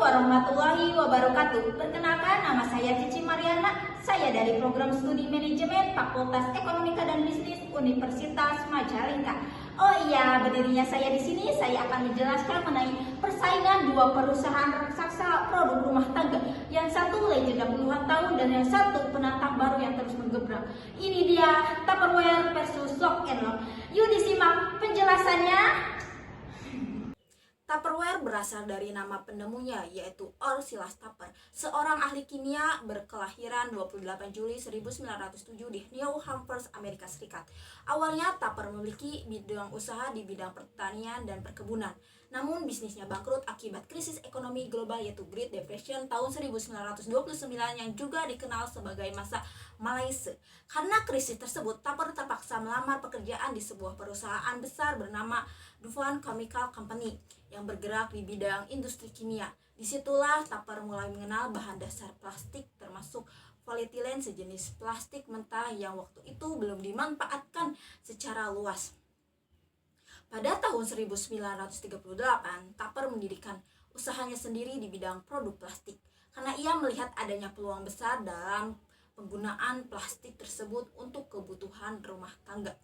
warahmatullahi wabarakatuh. Perkenalkan, nama saya Cici Mariana. Saya dari program studi manajemen Fakultas Ekonomika dan Bisnis Universitas Majalengka. Oh iya, berdirinya saya di sini, saya akan menjelaskan mengenai persaingan dua perusahaan raksasa produk rumah tangga. Yang satu legenda puluhan tahun dan yang satu penantang baru yang terus menggebrak. Ini dia Tupperware versus Lock and Lock. Yuk disimak penjelasannya. Tupperware berasal dari nama penemunya, yaitu Earl Silas Tupper, seorang ahli kimia berkelahiran 28 Juli 1907 di New Hampshire, Amerika Serikat. Awalnya Tupper memiliki bidang usaha di bidang pertanian dan perkebunan. Namun bisnisnya bangkrut akibat krisis ekonomi global, yaitu Great Depression tahun 1929 yang juga dikenal sebagai masa Malaysia. Karena krisis tersebut, Tupper terpaksa melamar pekerjaan di sebuah perusahaan besar bernama DuPont Chemical Company yang bergerak di bidang industri kimia. Disitulah Tupper mulai mengenal bahan dasar plastik termasuk polietilen, sejenis plastik mentah yang waktu itu belum dimanfaatkan secara luas. Pada tahun 1938, Tupper mendirikan usahanya sendiri di bidang produk plastik karena ia melihat adanya peluang besar dalam penggunaan plastik tersebut untuk kebutuhan rumah tangga.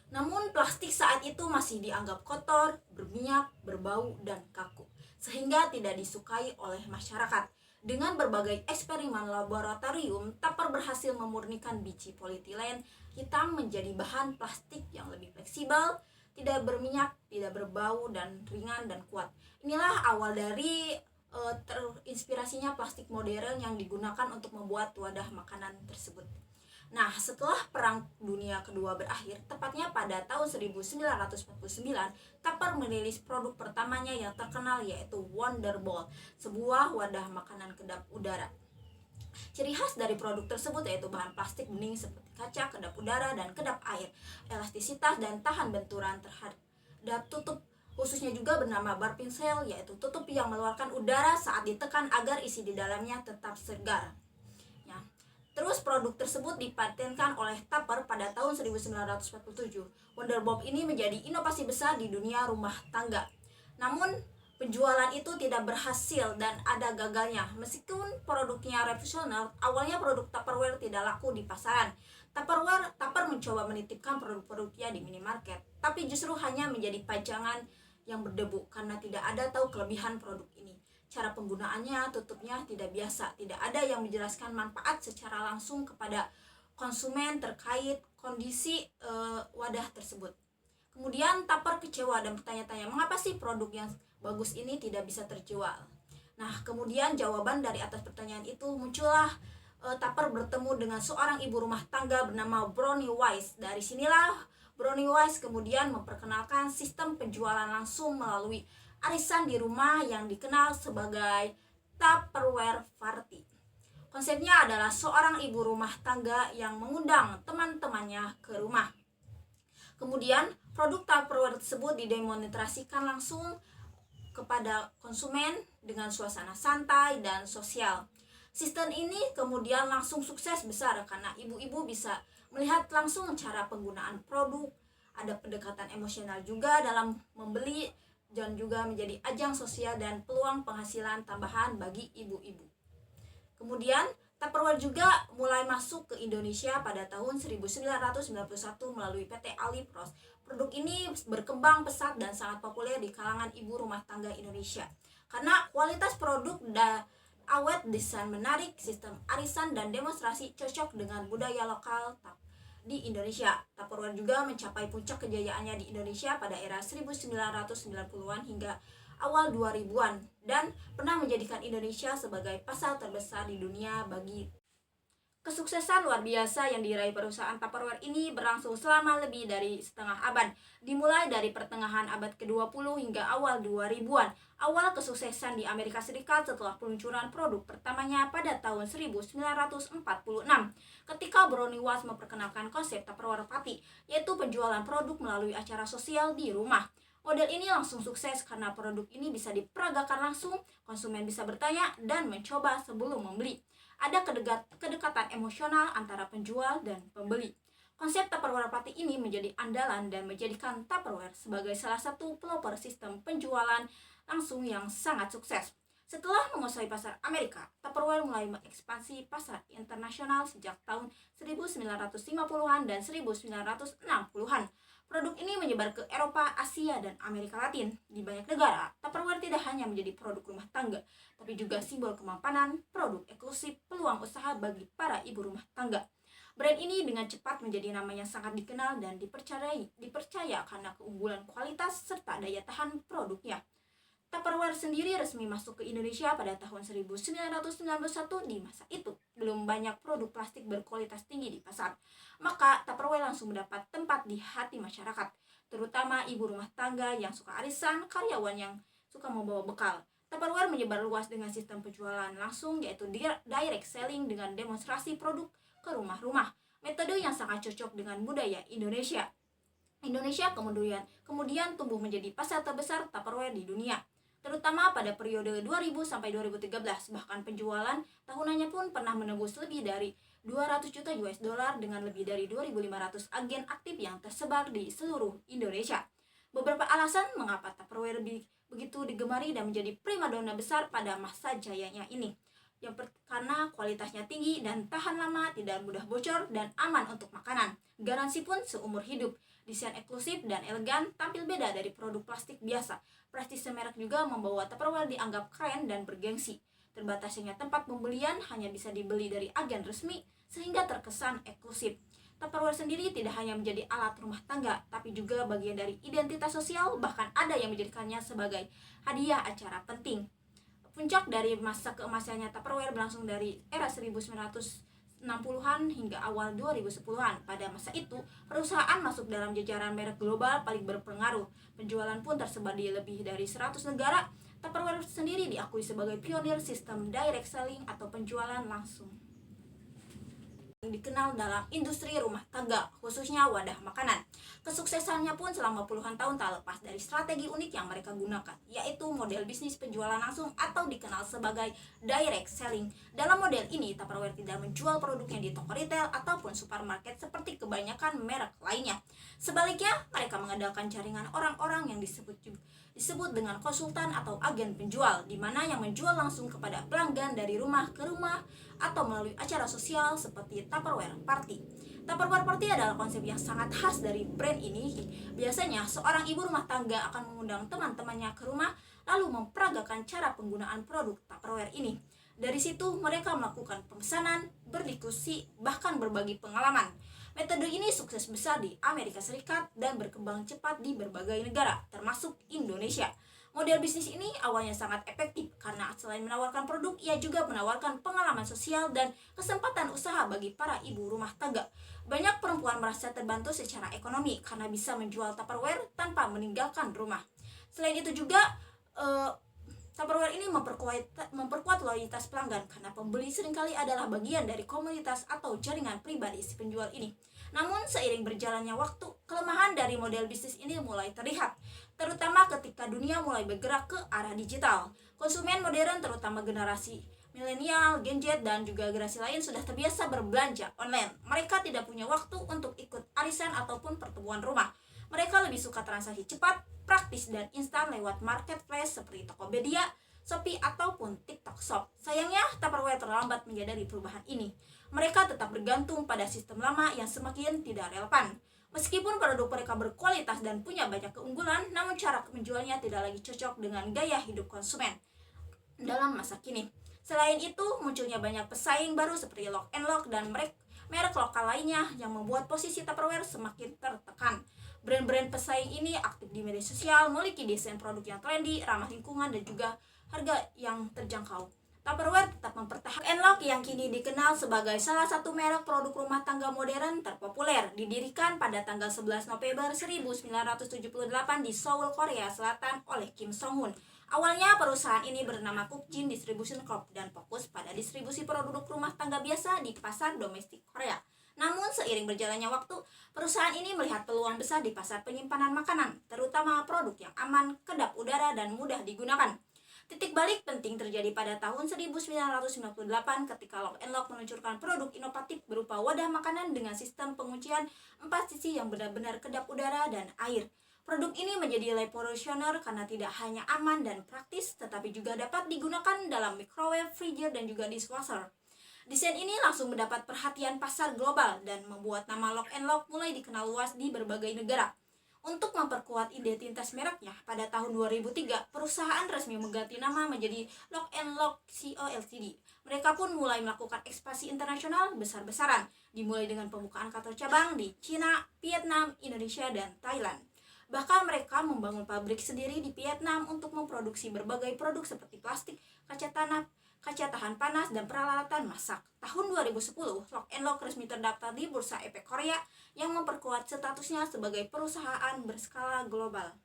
Namun plastik saat itu masih dianggap kotor, berminyak, berbau, dan kaku, sehingga tidak disukai oleh masyarakat. Dengan berbagai eksperimen laboratorium, Tupper berhasil memurnikan biji polietilen hitam menjadi bahan plastik yang lebih fleksibel, tidak berminyak, tidak berbau, dan ringan dan kuat. Inilah awal dari terinspirasinya plastik modern yang digunakan untuk membuat wadah makanan tersebut. Nah, setelah Perang Dunia Kedua berakhir, tepatnya pada tahun 1949, Tupper merilis produk pertamanya yang terkenal, yaitu Wonderbowl, sebuah wadah makanan kedap udara. Ciri khas dari produk tersebut yaitu bahan plastik bening seperti kaca, kedap udara, dan kedap air, elastisitas dan tahan benturan terhadap tutup. Khususnya juga bernama Barpin Seal, yaitu tutup yang mengeluarkan udara saat ditekan agar isi di dalamnya tetap segar. Terus produk tersebut dipatenkan oleh Tupper pada tahun 1947. Wonderbowl ini menjadi inovasi besar di dunia rumah tangga. Namun penjualan itu tidak berhasil dan ada gagalnya. Meskipun produknya revolusioner, awalnya produk Tupperware tidak laku di pasaran. Tupper mencoba menitipkan produk-produknya di minimarket, tapi justru hanya menjadi pajangan yang berdebu karena tidak ada tahu kelebihan produk ini. Cara penggunaannya, tutupnya tidak biasa, tidak ada yang menjelaskan manfaat secara langsung kepada konsumen terkait kondisi wadah tersebut. Kemudian Tupper kecewa dan bertanya-tanya, mengapa sih produk yang bagus ini tidak bisa terjual? Nah, kemudian jawaban dari atas pertanyaan itu muncullah Tupper bertemu dengan seorang ibu rumah tangga bernama Brownie Wise. Dari sinilah Brownie Wise kemudian memperkenalkan sistem penjualan langsung melalui arisan di rumah yang dikenal sebagai Tupperware Party. Konsepnya adalah seorang ibu rumah tangga yang mengundang teman-temannya ke rumah. Kemudian produk Tupperware tersebut didemonstrasikan langsung kepada konsumen dengan suasana santai dan sosial. Sistem ini kemudian langsung sukses besar karena ibu-ibu bisa melihat langsung cara penggunaan produk, ada pendekatan emosional juga dalam membeli, dan juga menjadi ajang sosial dan peluang penghasilan tambahan bagi ibu-ibu. Kemudian Tupperware juga mulai masuk ke Indonesia pada tahun 1991 melalui PT Alipros. Produk ini berkembang pesat dan sangat populer di kalangan ibu rumah tangga Indonesia karena kualitas produk awet, desain menarik, sistem arisan dan demonstrasi cocok dengan budaya lokal di Indonesia. Tupperware juga mencapai puncak kejayaannya di Indonesia pada era 1990-an hingga awal 2000-an dan pernah menjadikan Indonesia sebagai pasar terbesar di dunia bagi. Kesuksesan luar biasa yang diraih perusahaan Tupperware ini berlangsung selama lebih dari setengah abad, dimulai dari pertengahan abad ke-20 hingga awal 2000-an. Awal kesuksesan di Amerika Serikat setelah peluncuran produk pertamanya pada tahun 1946, ketika Brownie Wise memperkenalkan konsep Tupperware Party, yaitu penjualan produk melalui acara sosial di rumah. Model ini langsung sukses karena produk ini bisa diperagakan langsung, konsumen bisa bertanya dan mencoba sebelum membeli. Ada kedekatan emosional antara penjual dan pembeli. Konsep Tupperware Party ini menjadi andalan dan menjadikan Tupperware sebagai salah satu pelopor sistem penjualan langsung yang sangat sukses. Setelah menguasai pasar Amerika, Tupperware mulai mengekspansi pasar internasional sejak tahun 1950-an dan 1960-an. Produk ini menyebar ke Eropa, Asia, dan Amerika Latin. Di banyak negara, Tupperware tidak hanya menjadi produk rumah tangga, tapi juga simbol kemapanan, produk eksklusif, peluang usaha bagi para ibu rumah tangga. Brand ini dengan cepat menjadi nama yang sangat dikenal dan dipercaya karena keunggulan kualitas serta daya tahan produknya. Tupperware sendiri resmi masuk ke Indonesia pada tahun 1991. Di masa itu, belum banyak produk plastik berkualitas tinggi di pasar. Maka Tupperware langsung mendapat tempat di hati masyarakat, terutama ibu rumah tangga yang suka arisan, karyawan yang suka membawa bekal. Tupperware menyebar luas dengan sistem penjualan langsung, yaitu direct selling dengan demonstrasi produk ke rumah-rumah. Metode yang sangat cocok dengan budaya Indonesia. Kemudian tumbuh menjadi pasar terbesar Tupperware di dunia, terutama pada periode 2000 sampai 2013. Bahkan penjualan tahunannya pun pernah menembus lebih dari 200 juta US dollar dengan lebih dari 2.500 agen aktif yang tersebar di seluruh Indonesia. Beberapa alasan mengapa Tupperware begitu digemari dan menjadi primadona besar pada masa jayanya ini. Karena kualitasnya tinggi dan tahan lama, tidak mudah bocor, dan aman untuk makanan. Garansi pun seumur hidup. Desain eksklusif dan elegan, tampil beda dari produk plastik biasa. Prestise merek juga membawa Tupperware dianggap keren dan bergengsi. Terbatasnya tempat pembelian hanya bisa dibeli dari agen resmi, sehingga terkesan eksklusif. Tupperware sendiri tidak hanya menjadi alat rumah tangga, tapi juga bagian dari identitas sosial, bahkan ada yang menjadikannya sebagai hadiah acara penting. Puncak dari masa keemasannya Tupperware berlangsung dari era 1960-an hingga awal 2010-an. Pada masa itu, perusahaan masuk dalam jajaran merek global paling berpengaruh. Penjualan pun tersebar di lebih dari 100 negara. Tupperware sendiri diakui sebagai pionir sistem direct selling atau penjualan langsung, dikenal dalam industri rumah tangga, khususnya wadah makanan. Kesuksesannya pun selama puluhan tahun tak lepas dari strategi unik yang mereka gunakan, yaitu model bisnis penjualan langsung atau dikenal sebagai direct selling. Dalam model ini, Tupperware tidak menjual produknya di toko retail ataupun supermarket seperti kebanyakan merek lainnya. Sebaliknya, mereka mengandalkan jaringan orang-orang yang disebut dengan konsultan atau agen penjual, di mana yang menjual langsung kepada pelanggan dari rumah ke rumah atau melalui acara sosial seperti Tupperware Party. Tupperware Party adalah konsep yang sangat khas dari brand ini. Biasanya, seorang ibu rumah tangga akan mengundang teman-temannya ke rumah lalu memperagakan cara penggunaan produk Tupperware ini. Dari situ, mereka melakukan pemesanan, berdiskusi, bahkan berbagi pengalaman. Metode ini sukses besar di Amerika Serikat dan berkembang cepat di berbagai negara, termasuk Indonesia. Model bisnis ini awalnya sangat efektif karena selain menawarkan produk, ia juga menawarkan pengalaman sosial dan kesempatan usaha bagi para ibu rumah tangga. Banyak perempuan merasa terbantu secara ekonomi karena bisa menjual Tupperware tanpa meninggalkan rumah. Selain itu juga, Tupperware ini memperkuat loyalitas pelanggan karena pembeli seringkali adalah bagian dari komunitas atau jaringan pribadi si penjual ini. Namun seiring berjalannya waktu, kelemahan dari model bisnis ini mulai terlihat, terutama ketika dunia mulai bergerak ke arah digital. Konsumen modern, terutama generasi milenial, Gen Z, dan juga generasi lain sudah terbiasa berbelanja online. Mereka tidak punya waktu untuk ikut arisan ataupun pertemuan rumah. Mereka lebih suka transaksi cepat, praktis, dan instan lewat marketplace seperti Tokopedia, Shopee, ataupun TikTok Shop. Sayangnya, Tupperware terlambat menyadari perubahan ini. Mereka tetap bergantung pada sistem lama yang semakin tidak relevan. Meskipun produk mereka berkualitas dan punya banyak keunggulan, namun cara menjualnya tidak lagi cocok dengan gaya hidup konsumen dalam masa kini. Selain itu, munculnya banyak pesaing baru seperti Lock and Lock dan merek lokal lainnya yang membuat posisi Tupperware semakin tertekan. Brand-brand pesaing ini aktif di media sosial, memiliki desain produk yang trendy, ramah lingkungan, dan juga harga yang terjangkau. Tupperware tetap mempertahankan Lock yang kini dikenal sebagai salah satu merek produk rumah tangga modern terpopuler. Didirikan pada tanggal 11 November 1978 di Seoul, Korea Selatan oleh Kim Song-hoon. Awalnya perusahaan ini bernama Kookjin Distribution Corp dan fokus pada distribusi produk rumah tangga biasa di pasar domestik Korea. Namun seiring berjalannya waktu, perusahaan ini melihat peluang besar di pasar penyimpanan makanan, terutama produk yang aman, kedap udara, dan mudah digunakan. Titik balik penting terjadi pada tahun 1998 ketika Lock and Lock meluncurkan produk inovatif berupa wadah makanan dengan sistem penguncian 4 sisi yang benar-benar kedap udara dan air. Produk ini menjadi revolusioner karena tidak hanya aman dan praktis, tetapi juga dapat digunakan dalam microwave, freezer, dan juga dishwasher. Desain ini langsung mendapat perhatian pasar global dan membuat nama Lock and Lock mulai dikenal luas di berbagai negara. Untuk memperkuat identitas mereknya, pada tahun 2003, perusahaan resmi mengganti nama menjadi Lock and Lock Co. Ltd. Mereka pun mulai melakukan ekspansi internasional besar-besaran, dimulai dengan pembukaan kantor cabang di China, Vietnam, Indonesia, dan Thailand. Bahkan mereka membangun pabrik sendiri di Vietnam untuk memproduksi berbagai produk seperti plastik, kaca tanah, kaca tahan panas, dan peralatan masak. Tahun 2010, Lock and Lock resmi terdaftar di Bursa Efek Korea yang memperkuat statusnya sebagai perusahaan berskala global.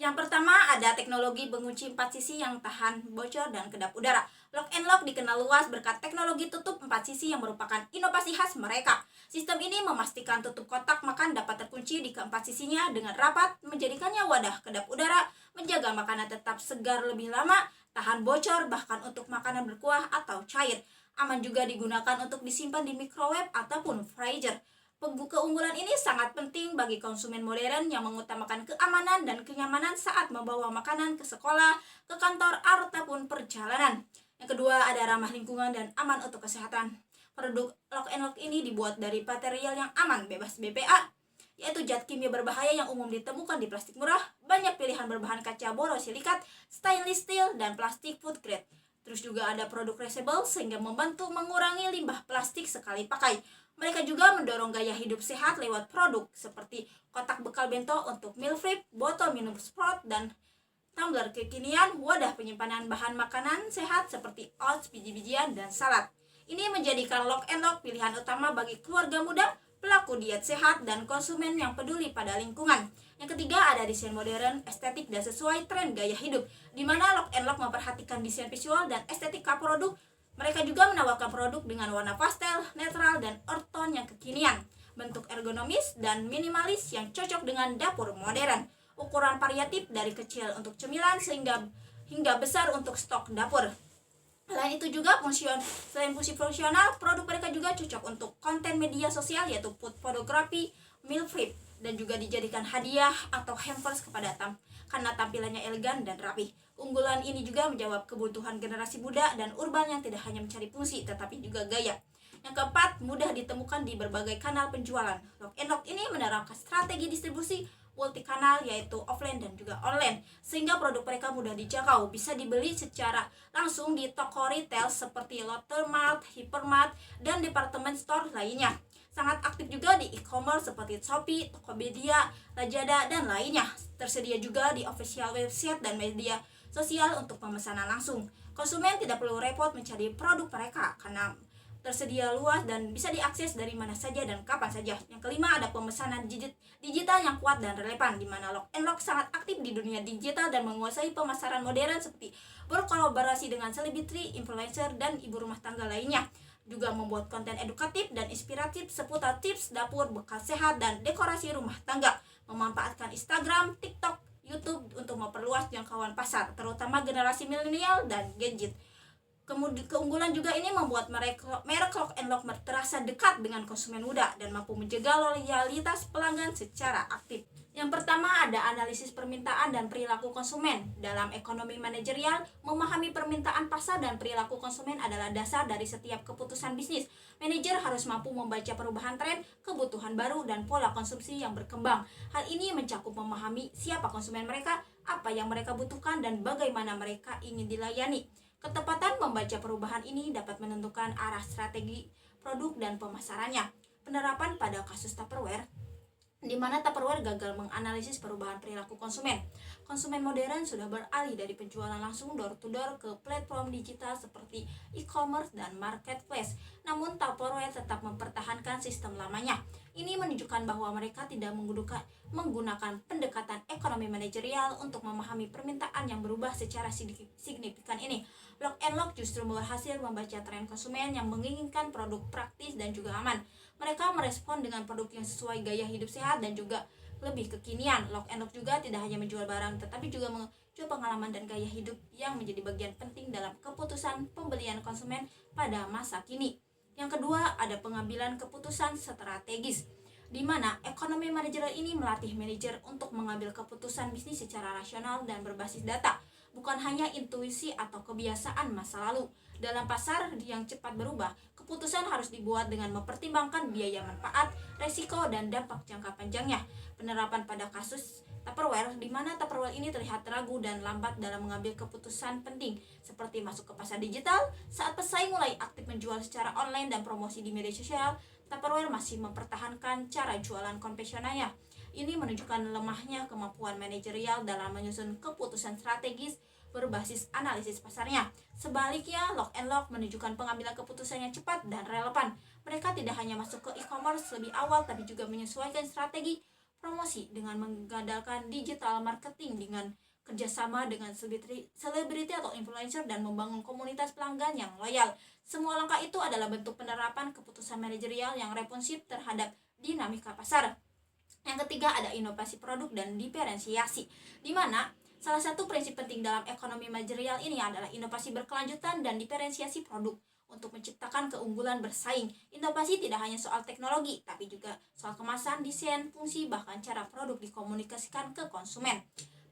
Yang pertama ada teknologi pengunci 4 sisi yang tahan bocor dan kedap udara. Lock and Lock dikenal luas berkat teknologi tutup 4 sisi yang merupakan inovasi khas mereka. Sistem ini memastikan tutup kotak makan dapat terkunci di keempat sisinya dengan rapat, menjadikannya wadah kedap udara, menjaga makanan tetap segar lebih lama, tahan bocor bahkan untuk makanan berkuah atau cair. Aman juga digunakan untuk disimpan di microwave ataupun freezer. Keunggulan ini sangat penting bagi konsumen modern yang mengutamakan keamanan dan kenyamanan saat membawa makanan ke sekolah, ke kantor, ataupun perjalanan. Yang kedua ada ramah lingkungan dan aman untuk kesehatan. Produk Lock and Lock ini dibuat dari material yang aman, bebas BPA, yaitu zat kimia berbahaya yang umum ditemukan di plastik murah. Banyak pilihan berbahan kaca borosilikat, stainless steel, dan plastik food grade. Terus juga ada produk reusable sehingga membantu mengurangi limbah plastik sekali pakai. Mereka juga mendorong gaya hidup sehat lewat produk seperti kotak bekal bento untuk meal prep, botol minum Sprott, dan tumbler kekinian, wadah penyimpanan bahan makanan sehat seperti oats, biji-bijian, dan salad. Ini menjadikan Lock and Lock pilihan utama bagi keluarga muda, pelaku diet sehat, dan konsumen yang peduli pada lingkungan. Yang ketiga ada desain modern, estetik, dan sesuai tren gaya hidup, di mana Lock and Lock memperhatikan desain visual dan estetika produk. Mereka juga menawarkan produk dengan warna pastel, netral, dan earth tone yang kekinian, bentuk ergonomis dan minimalis yang cocok dengan dapur modern, ukuran variatif dari kecil untuk cemilan hingga besar untuk stok dapur. Selain itu juga selain fungsi fungsional, produk mereka juga cocok untuk konten media sosial yaitu food photography, meal prep, dan juga dijadikan hadiah atau hampers kepada karena tampilannya elegan dan rapi. Keunggulan ini juga menjawab kebutuhan generasi muda dan urban yang tidak hanya mencari fungsi tetapi juga gaya. Yang keempat, mudah ditemukan di berbagai kanal penjualan. Lock and Lock ini menerapkan strategi distribusi multi-kanal yaitu offline dan juga online, sehingga produk mereka mudah dijangkau, bisa dibeli secara langsung di toko retail seperti Lotte Mart, Hypermart, dan department store lainnya. Sangat aktif juga di e-commerce seperti Shopee, Tokopedia, Lazada, dan lainnya. Tersedia juga di official website dan media sosial untuk pemesanan langsung. Konsumen tidak perlu repot mencari produk mereka karena tersedia luas dan bisa diakses dari mana saja dan kapan saja. Yang kelima ada pemesanan digital yang kuat dan relevan, di mana Lock and Lock sangat aktif di dunia digital dan menguasai pemasaran modern seperti berkolaborasi dengan selebriti, influencer, dan ibu rumah tangga lainnya. Juga membuat konten edukatif dan inspiratif seputar tips dapur, bekal sehat, dan dekorasi rumah tangga. Memanfaatkan Instagram, TikTok, YouTube untuk memperluas jangkauan pasar, terutama generasi milenial dan gadget. Keunggulan juga ini membuat merek Lock and Lock terasa dekat dengan konsumen muda dan mampu menjaga loyalitas pelanggan secara aktif. Yang pertama ada analisis permintaan dan perilaku konsumen. Dalam ekonomi manajerial, memahami permintaan pasar dan perilaku konsumen adalah dasar dari setiap keputusan bisnis. Manajer harus mampu membaca perubahan tren, kebutuhan baru, dan pola konsumsi yang berkembang. Hal ini mencakup memahami siapa konsumen mereka, apa yang mereka butuhkan, dan bagaimana mereka ingin dilayani. Ketepatan membaca perubahan ini dapat menentukan arah strategi produk dan pemasarannya. Penerapan pada kasus Tupperware, di mana Tupperware gagal menganalisis perubahan perilaku konsumen. Konsumen modern sudah beralih dari penjualan langsung door-to-door ke platform digital seperti e-commerce dan marketplace. Namun Tupperware tetap mempertahankan sistem lamanya. Ini menunjukkan bahwa mereka tidak menggunakan pendekatan ekonomi manajerial untuk memahami permintaan yang berubah secara signifikan ini. Lock and Lock justru berhasil membaca tren konsumen yang menginginkan produk praktis dan juga aman. Mereka merespon dengan produk yang sesuai gaya hidup sehat dan juga lebih kekinian. Lock and Lock juga tidak hanya menjual barang, tetapi juga menjual pengalaman dan gaya hidup yang menjadi bagian penting dalam keputusan pembelian konsumen pada masa kini. Yang kedua, ada pengambilan keputusan strategis. di mana ekonomi manajerial ini melatih manajer untuk mengambil keputusan bisnis secara rasional dan berbasis data, bukan hanya intuisi atau kebiasaan masa lalu. Dalam pasar yang cepat berubah, keputusan harus dibuat dengan mempertimbangkan biaya manfaat, resiko, dan dampak jangka panjangnya. Penerapan pada kasus Tupperware, di mana Tupperware ini terlihat ragu dan lambat dalam mengambil keputusan penting, seperti masuk ke pasar digital. Saat pesaing mulai aktif menjual secara online dan promosi di media sosial, Tupperware masih mempertahankan cara jualan konvensionalnya. Ini menunjukkan lemahnya kemampuan manajerial dalam menyusun keputusan strategis berbasis analisis pasarnya. Sebaliknya, Lock and Lock menunjukkan pengambilan keputusan yang cepat dan relevan. Mereka tidak hanya masuk ke e-commerce lebih awal, tapi juga menyesuaikan strategi promosi dengan mengandalkan digital marketing dengan kerjasama dengan selebriti atau influencer dan membangun komunitas pelanggan yang loyal. Semua langkah itu adalah bentuk penerapan keputusan manajerial yang responsif terhadap dinamika pasar. Yang ketiga ada inovasi produk dan diferensiasi, di mana salah satu prinsip penting dalam ekonomi manajerial ini adalah inovasi berkelanjutan dan diferensiasi produk. Untuk menciptakan keunggulan bersaing, inovasi tidak hanya soal teknologi, tapi juga soal kemasan, desain, fungsi, bahkan cara produk dikomunikasikan ke konsumen.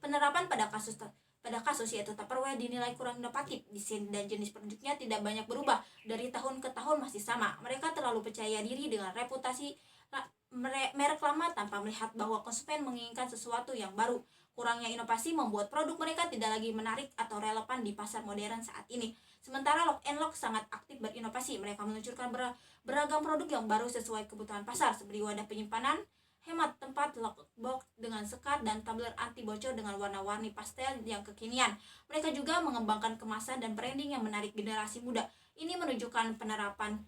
Penerapan pada kasus yaitu Tupperware dinilai kurang inovatif. Desain dan jenis produknya tidak banyak berubah dari tahun ke tahun, masih sama. Mereka terlalu percaya diri dengan reputasi merek lama tanpa melihat bahwa konsumen menginginkan sesuatu yang baru. Kurangnya inovasi membuat produk mereka tidak lagi menarik atau relevan di pasar modern saat ini. Sementara Lock and Lock sangat aktif berinovasi. Mereka meluncurkan beragam produk yang baru sesuai kebutuhan pasar, seperti wadah penyimpanan hemat tempat, lockbox dengan sekat, dan tumbler anti bocor dengan warna-warni pastel yang kekinian. Mereka juga mengembangkan kemasan dan branding yang menarik generasi muda. Ini menunjukkan penerapan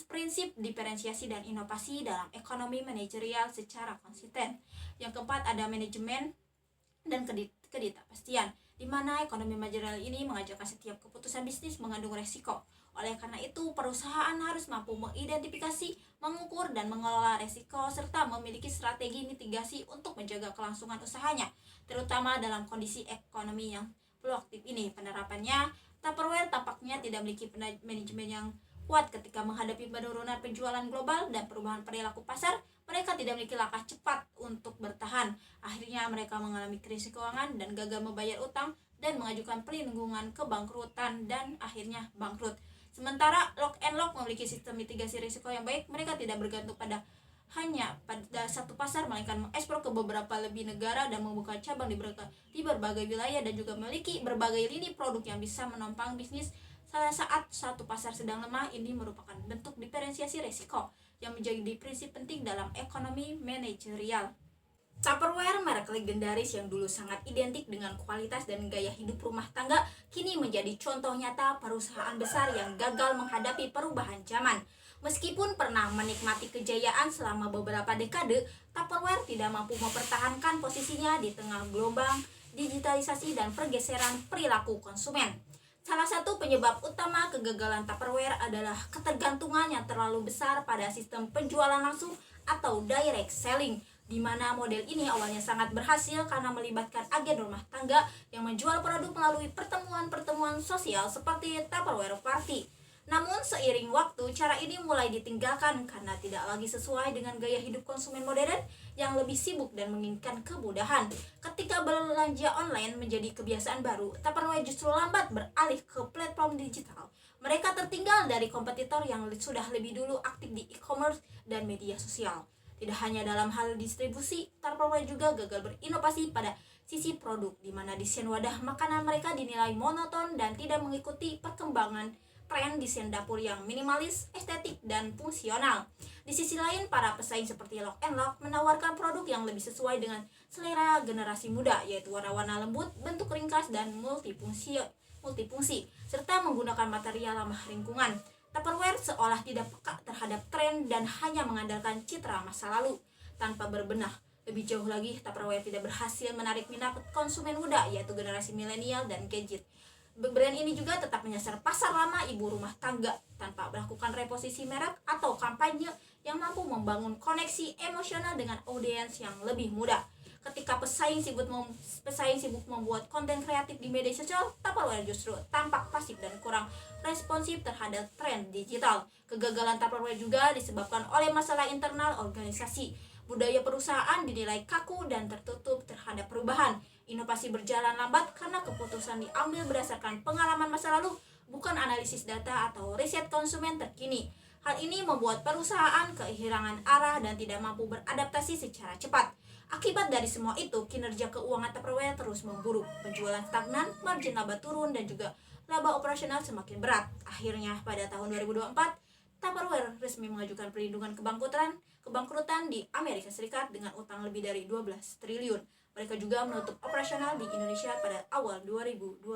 prinsip diferensiasi dan inovasi dalam ekonomi manajerial secara konsisten. Yang keempat ada manajemen dan ketidakpastian, di mana ekonomi manajerial ini mengajarkan setiap keputusan bisnis mengandung resiko. Oleh karena itu, perusahaan harus mampu mengidentifikasi, mengukur, dan mengelola resiko, serta memiliki strategi mitigasi untuk menjaga kelangsungan usahanya, terutama dalam kondisi ekonomi yang fluktuatif ini. Penerapannya, Tupperware tampaknya tidak memiliki manajemen yang kuat ketika menghadapi penurunan penjualan global dan perubahan perilaku pasar. Mereka tidak memiliki langkah cepat untuk bertahan. Akhirnya mereka mengalami krisis keuangan dan gagal membayar utang dan mengajukan perlindungan kebangkrutan dan akhirnya bangkrut. Sementara Lock and Lock memiliki sistem mitigasi risiko yang baik. Mereka tidak bergantung hanya pada satu pasar, melainkan mengekspor ke beberapa lebih negara dan membuka cabang di berbagai wilayah, dan juga memiliki berbagai lini produk yang bisa menopang bisnis saat satu pasar sedang lemah. Ini merupakan bentuk diferensiasi risiko yang menjadi prinsip penting dalam ekonomi manajerial. Tupperware, merek legendaris yang dulu sangat identik dengan kualitas dan gaya hidup rumah tangga, kini menjadi contoh nyata perusahaan besar yang gagal menghadapi perubahan zaman. Meskipun pernah menikmati kejayaan selama beberapa dekade, Tupperware tidak mampu mempertahankan posisinya di tengah gelombang digitalisasi dan pergeseran perilaku konsumen. Salah satu penyebab utama kegagalan Tupperware adalah ketergantungan yang terlalu besar pada sistem penjualan langsung atau direct selling, di mana model ini awalnya sangat berhasil karena melibatkan agen rumah tangga yang menjual produk melalui pertemuan-pertemuan sosial seperti Tupperware Party. Namun seiring waktu, cara ini mulai ditinggalkan karena tidak lagi sesuai dengan gaya hidup konsumen modern yang lebih sibuk dan menginginkan kemudahan. Ketika belanja online menjadi kebiasaan baru, Tupperware justru lambat beralih ke platform digital. Mereka tertinggal dari kompetitor yang sudah lebih dulu aktif di e-commerce dan media sosial. Tidak hanya dalam hal distribusi, Tupperware juga gagal berinovasi pada sisi produk, di mana desain wadah makanan mereka dinilai monoton dan tidak mengikuti perkembangan tren desain dapur yang minimalis, estetik, dan fungsional. Di sisi lain, para pesaing seperti Lock and Lock menawarkan produk yang lebih sesuai dengan selera generasi muda, yaitu warna-warna lembut, bentuk ringkas, dan multifungsi, serta menggunakan material ramah lingkungan. Tupperware seolah tidak peka terhadap tren dan hanya mengandalkan citra masa lalu tanpa berbenah. Lebih jauh lagi, Tupperware tidak berhasil menarik minat konsumen muda, yaitu generasi milenial dan gadget. Brand ini juga tetap menyasar pasar lama ibu rumah tangga tanpa melakukan reposisi merek atau kampanye yang mampu membangun koneksi emosional dengan audiens yang lebih muda. Ketika pesaing sibuk membuat konten kreatif di media sosial, Tupperware justru tampak pasif dan kurang responsif terhadap tren digital. Kegagalan Tupperware juga disebabkan oleh masalah internal organisasi. Budaya perusahaan dinilai kaku dan tertutup terhadap perubahan. Inovasi berjalan lambat karena keputusan diambil berdasarkan pengalaman masa lalu, bukan analisis data atau riset konsumen terkini. Hal ini membuat perusahaan kehilangan arah dan tidak mampu beradaptasi secara cepat. Akibat dari semua itu, kinerja keuangan Tupperware terus memburuk. Penjualan stagnan, margin laba turun, dan juga laba operasional semakin berat. Akhirnya, pada tahun 2024, Tupperware resmi mengajukan perlindungan kebangkrutan di Amerika Serikat dengan utang lebih dari 12 triliun. Mereka juga menutup operasional di Indonesia pada awal 2025.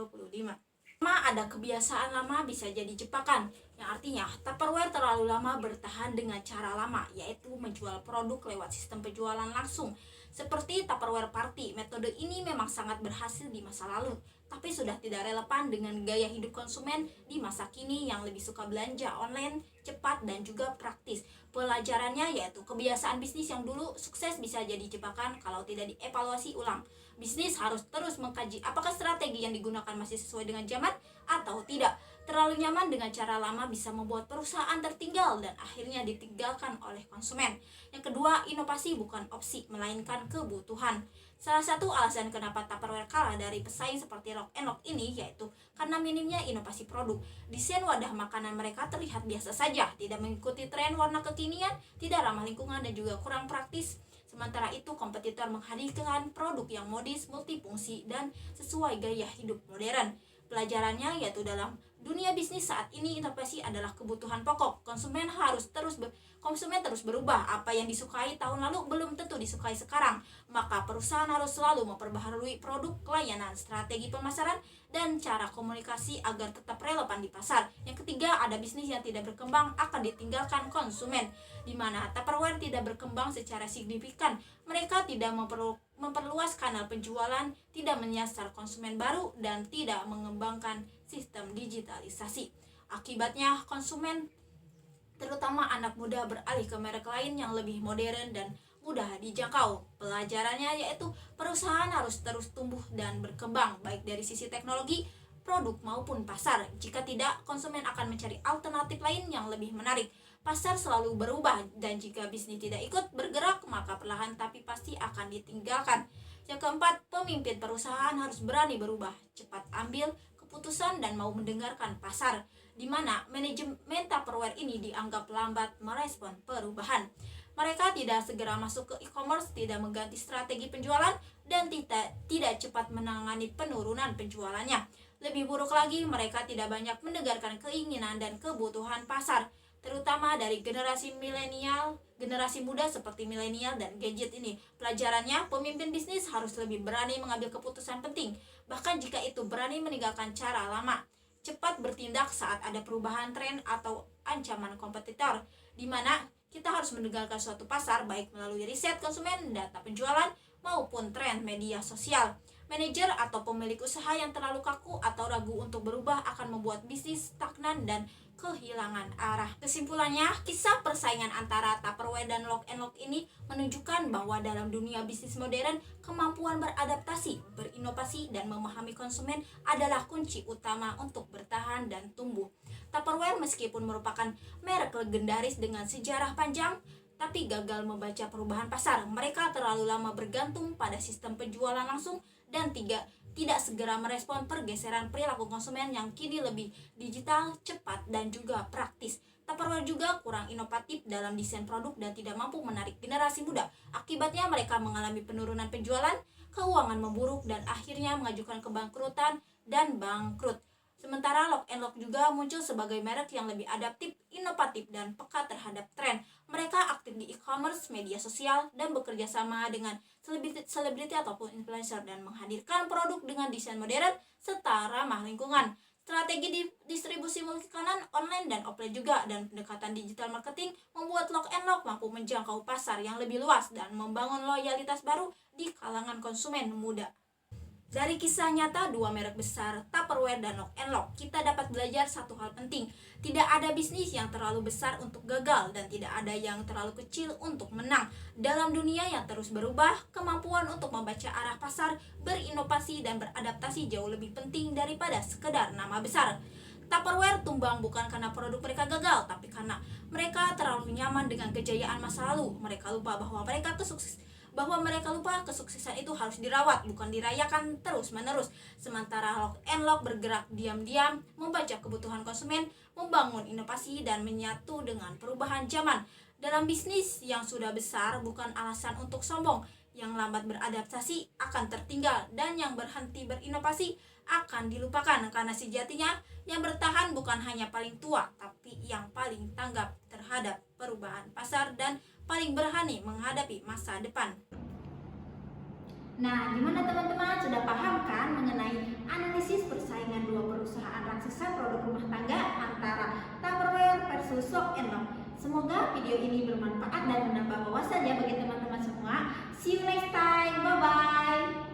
Ada kebiasaan lama bisa jadi jebakan, yang artinya Tupperware terlalu lama bertahan dengan cara lama, yaitu menjual produk lewat sistem penjualan langsung. Seperti Tupperware Party, metode ini memang sangat berhasil di masa lalu, tapi sudah tidak relevan dengan gaya hidup konsumen di masa kini yang lebih suka belanja online, cepat, dan juga praktis. Pelajarannya yaitu kebiasaan bisnis yang dulu sukses bisa jadi jebakan kalau tidak dievaluasi ulang. Bisnis harus terus mengkaji apakah strategi yang digunakan masih sesuai dengan zaman atau tidak. Terlalu nyaman dengan cara lama bisa membuat perusahaan tertinggal dan akhirnya ditinggalkan oleh konsumen. Yang kedua, inovasi bukan opsi, melainkan kebutuhan. Salah satu alasan kenapa Tupperware kalah dari pesaing seperti Lock and Lock ini yaitu karena minimnya inovasi produk. Desain wadah makanan mereka terlihat biasa saja, tidak mengikuti tren warna kekinian, tidak ramah lingkungan, dan juga kurang praktis. Sementara itu, kompetitor menghadirkan produk yang modis, multifungsi, dan sesuai gaya hidup modern. Pelajarannya yaitu dalam dunia bisnis saat ini, inovasi adalah kebutuhan pokok. Konsumen terus berubah. Apa yang disukai tahun lalu belum tentu disukai sekarang. Maka perusahaan harus selalu memperbaharui produk, layanan, strategi pemasaran, dan cara komunikasi agar tetap relevan di pasar. Yang ketiga, ada bisnis yang tidak berkembang akan ditinggalkan konsumen, di mana Tupperware tidak berkembang secara signifikan. Mereka tidak memperluas kanal penjualan, tidak menyasar konsumen baru, dan tidak mengembangkan sistem digitalisasi. Akibatnya, konsumen terutama anak muda beralih ke merek lain yang lebih modern dan mudah dijangkau. Pelajarannya yaitu perusahaan harus terus tumbuh dan berkembang baik dari sisi teknologi, produk maupun pasar. Jika tidak, konsumen akan mencari alternatif lain yang lebih menarik. Pasar selalu berubah dan jika bisnis tidak ikut bergerak, maka perlahan tapi pasti akan ditinggalkan. Yang keempat, pemimpin perusahaan harus berani berubah, cepat ambil keputusan dan mau mendengarkan pasar, di mana manajemen Tupperware ini dianggap lambat merespon perubahan. Mereka tidak segera masuk ke e-commerce, tidak mengganti strategi penjualan, dan tidak cepat menangani penurunan penjualannya. Lebih buruk lagi, mereka tidak banyak mendengarkan keinginan dan kebutuhan pasar, terutama dari generasi milenial, generasi muda seperti milenial dan gadget ini. Pelajarannya, pemimpin bisnis harus lebih berani mengambil keputusan penting, bahkan jika itu berani meninggalkan cara lama. Cepat bertindak saat ada perubahan tren atau ancaman kompetitor, di mana kita harus mendengarkan suatu pasar baik melalui riset konsumen, data penjualan, maupun tren media sosial. Manajer atau pemilik usaha yang terlalu kaku atau ragu untuk berubah akan membuat bisnis stagnan dan kehilangan arah. Kesimpulannya, kisah persaingan antara Tupperware dan Lock and Lock ini menunjukkan bahwa dalam dunia bisnis modern, kemampuan beradaptasi, berinovasi, dan memahami konsumen adalah kunci utama untuk bertahan dan tumbuh. Tupperware meskipun merupakan merek legendaris dengan sejarah panjang, tapi gagal membaca perubahan pasar. Mereka terlalu lama bergantung pada sistem penjualan langsung dan tidak segera merespon pergeseran perilaku konsumen yang kini lebih digital, cepat, dan juga praktis. Tupperware juga kurang inovatif dalam desain produk dan tidak mampu menarik generasi muda. Akibatnya mereka mengalami penurunan penjualan, keuangan memburuk, dan akhirnya mengajukan kebangkrutan dan bangkrut. Sementara Lock and Lock juga muncul sebagai merek yang lebih adaptif, inovatif, dan peka terhadap tren. Mereka aktif di e-commerce, media sosial, dan bekerja sama dengan selebriti ataupun influencer dan menghadirkan produk dengan desain modern serta ramah lingkungan. Strategi distribusi multi kanan, online dan offline juga, dan pendekatan digital marketing membuat Lock and Lock mampu menjangkau pasar yang lebih luas dan membangun loyalitas baru di kalangan konsumen muda. Dari kisah nyata dua merek besar, Tupperware dan Lock and Lock, kita dapat belajar satu hal penting. Tidak ada bisnis yang terlalu besar untuk gagal dan tidak ada yang terlalu kecil untuk menang. Dalam dunia yang terus berubah, kemampuan untuk membaca arah pasar, berinovasi, dan beradaptasi jauh lebih penting daripada sekedar nama besar. Tupperware tumbang bukan karena produk mereka gagal, tapi karena mereka terlalu nyaman dengan kejayaan masa lalu. Mereka lupa bahwa mereka lupa kesuksesan itu harus dirawat, bukan dirayakan terus-menerus. Sementara Lock and Lock bergerak diam-diam, membaca kebutuhan konsumen, membangun inovasi, dan menyatu dengan perubahan zaman. Dalam bisnis yang sudah besar, bukan alasan untuk sombong. Yang lambat beradaptasi akan tertinggal, dan yang berhenti berinovasi akan dilupakan. Karena sejatinya yang bertahan bukan hanya paling tua, tapi yang paling tanggap terhadap perubahan pasar dan paling berani menghadapi masa depan. Nah, gimana teman-teman? Sudah paham kan mengenai analisis persaingan dua perusahaan raksasa produk rumah tangga antara Tupperware versus Lock and Lock? Semoga video ini bermanfaat dan menambah wawasan ya bagi teman-teman semua. See you next time. Bye-bye.